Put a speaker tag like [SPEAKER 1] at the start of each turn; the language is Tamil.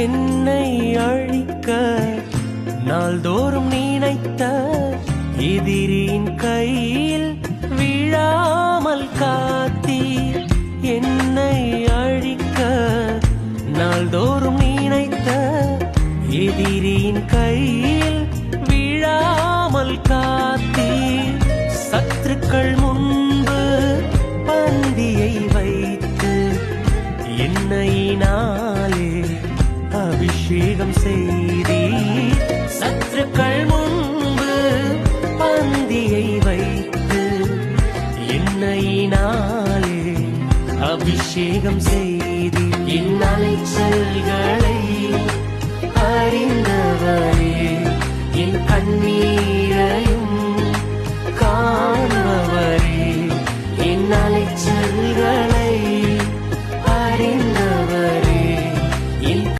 [SPEAKER 1] என்னை அழிக்க நாள்தோறும் நினைத்த எதிரின் கையில் விழாமல் காத்தீர். என்னை அழிக்க நாள்தோறும் நினைத்த எதிரின் கையில் விழாமல் காத்தீர். சத்துருக்கள் முன்பு பந்தியை வைத்து எண்ணெயினாலே அபிஷேகம் செய்தீர். சத்துருக்கள் முன்பு பந்தியை வைத்து எண்ணெயினாலே அபிஷேகம் செய்தீர். என் அலைச்சல்களை அறிந்தவரே, என் கண்ணீர்